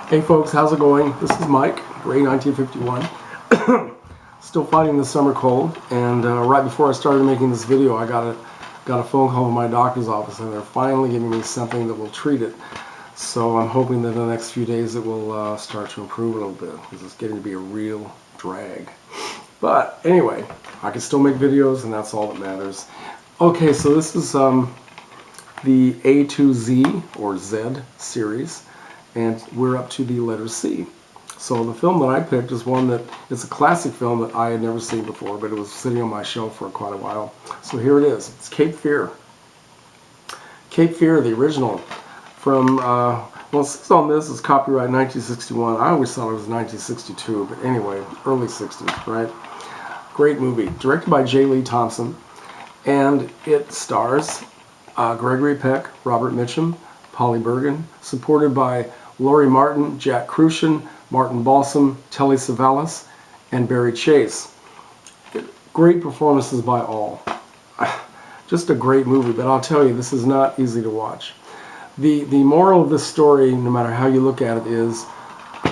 Hey folks, how's it going? This is Mike, Gray 1951. Still fighting the summer cold, and right before I started making this video, I got a phone call from my doctor's office, and they're finally giving me something that will treat it. So I'm hoping that in the next few days it will start to improve a little bit, because it's getting to be a real drag. But anyway, I can still make videos, and that's all that matters. Okay, so this is the A to Z, or Z series, and we're up to the letter C. So the film that I picked is one that, it's a classic film that I had never seen before, but it was sitting on my shelf for quite a while. So here it is. It's Cape Fear. Cape Fear, the original, from, well, it says on this is copyright 1961. I always thought it was 1962, but anyway, early 60s, right? Great movie. Directed by J. Lee Thompson, and it stars Gregory Peck, Robert Mitchum, Polly Bergen, supported by Laurie Martin, Jack Kruschen, Martin Balsam, Telly Savalas, and Barry Chase. Great performances by all. Just a great movie, but I'll tell you, this is not easy to watch. The moral of this story, no matter how you look at it, is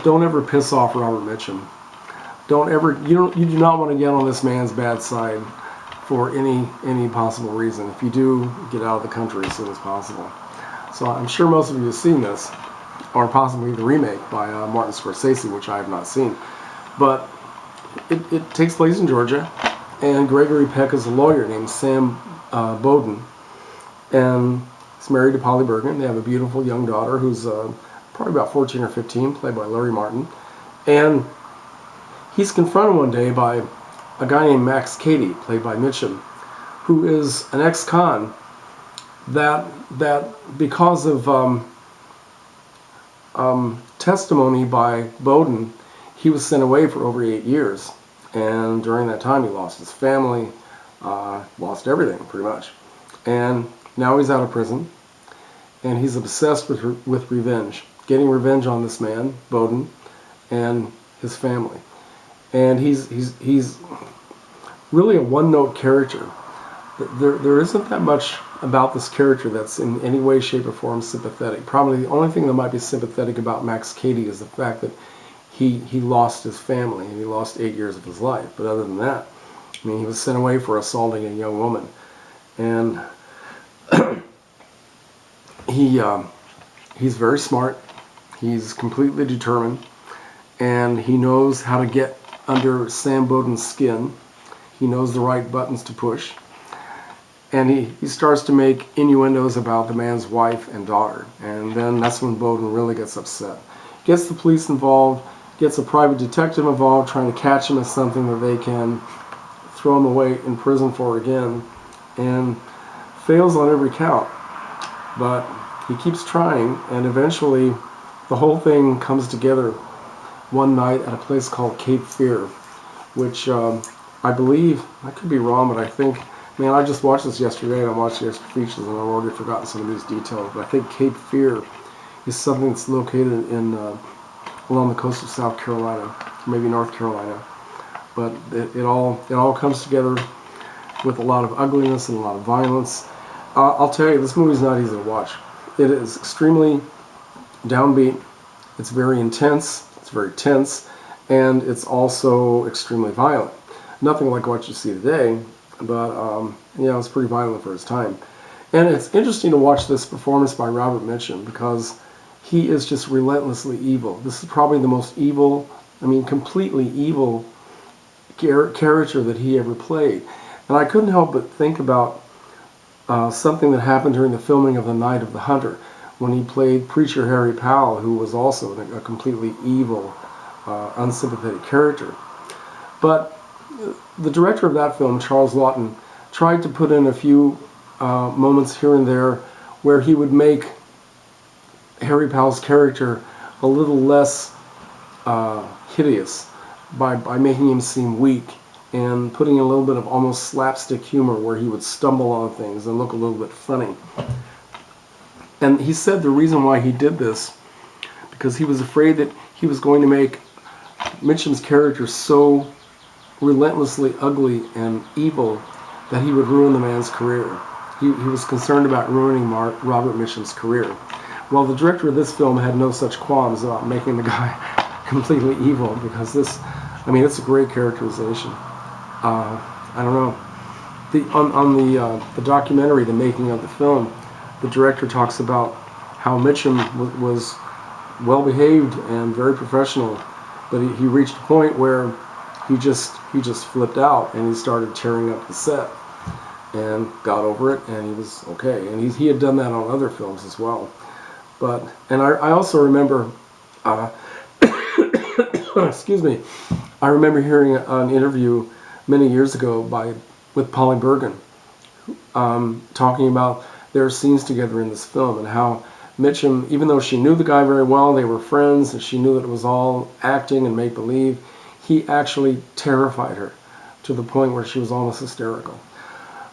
don't ever piss off Robert Mitchum. You do not want to get on this man's bad side for any possible reason. If you do, get out of the country as soon as possible. So I'm sure most of you have seen this, or possibly the remake by Martin Scorsese, which I have not seen. But it takes place in Georgia, and Gregory Peck is a lawyer named Sam Bowden, and he's married to Polly Bergen. They have a beautiful young daughter who's probably about 14 or 15, played by Laurie Martin. And he's confronted one day by a guy named Max Cady, played by Mitchum, who is an ex-con that because of testimony by Bowden, he was sent away for over 8 years. And during that time, he lost his family, lost everything, pretty much. And now he's out of prison, and he's obsessed with revenge, getting revenge on this man, Bowden, and his family. And he's really a one-note character. There isn't that much about this character that's in any way, shape, or form sympathetic. Probably the only thing that might be sympathetic about Max Cady is the fact that he lost his family and he lost 8 years of his life. But other than that, I mean, he was sent away for assaulting a young woman, and he's very smart. He's completely determined, and he knows how to get under Sam Bowden's skin. He knows the right buttons to push. And he starts to make innuendos about the man's wife and daughter. And then that's when Bowden really gets upset. Gets the police involved, gets a private detective involved, trying to catch him as something that they can throw him away in prison for again, and fails on every count. But he keeps trying, and eventually the whole thing comes together one night at a place called Cape Fear, which I believe, I could be wrong, but I think, man, I just watched this yesterday, and I watched the extra features, and I've already forgotten some of these details. But I think Cape Fear is something that's located in along the coast of South Carolina, maybe North Carolina. But it all comes together with a lot of ugliness and a lot of violence. I'll tell you, this movie's not easy to watch. It is extremely downbeat. It's very intense. It's very tense, and it's also extremely violent. Nothing like what you see today, but yeah, it's pretty violent for his time. And it's interesting to watch this performance by Robert Mitchum, because he is just relentlessly evil. This is probably the most evil, I mean, completely evil character that he ever played. And I couldn't help but think about something that happened during the filming of The Night of the Hunter, when he played Preacher Harry Powell, who was also a completely evil, unsympathetic character. But the director of that film, Charles Laughton, tried to put in a few moments here and there where he would make Harry Powell's character a little less hideous by making him seem weak, and putting a little bit of almost slapstick humor where he would stumble on things and look a little bit funny. And he said the reason why he did this, because he was afraid that he was going to make Mitchum's character so relentlessly ugly and evil that he would ruin the man's career. He was concerned about ruining Robert Mitchum's career. Well, the director of this film had no such qualms about making the guy completely evil, because this, I mean, it's a great characterization. I don't know. On the documentary, The Making of the Film, the director talks about how Mitchum was well behaved and very professional, but he reached a point where he just flipped out and he started tearing up the set and got over it, and he was okay. And he had done that on other films as well. And I also remember, excuse me, I remember hearing an interview many years ago with Polly Bergen, talking about their scenes together in this film, and how Mitchum, even though she knew the guy very well, they were friends, and she knew that it was all acting and make-believe, he actually terrified her to the point where she was almost hysterical.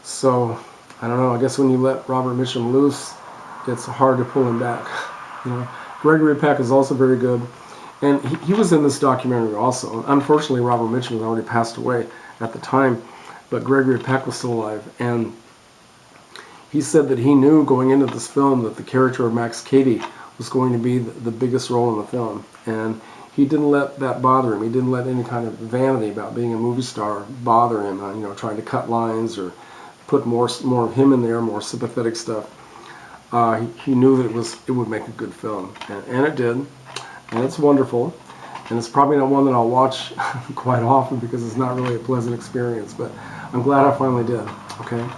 So, I don't know, I guess when you let Robert Mitchum loose, it's hard to pull him back. You know, Gregory Peck is also very good, and he was in this documentary also. Unfortunately, Robert Mitchum had already passed away at the time, but Gregory Peck was still alive, and he said that he knew going into this film that the character of Max Cady was going to be the biggest role in the film, and he didn't let that bother him. He didn't let any kind of vanity about being a movie star bother him, you know, trying to cut lines or put more of him in there, more sympathetic stuff. He knew that it would make a good film, and it did, and it's wonderful, and it's probably not one that I'll watch quite often because it's not really a pleasant experience, but I'm glad I finally did. Okay,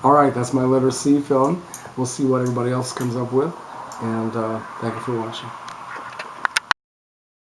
all right, that's my letter C film. We'll see what everybody else comes up with, and thank you for watching.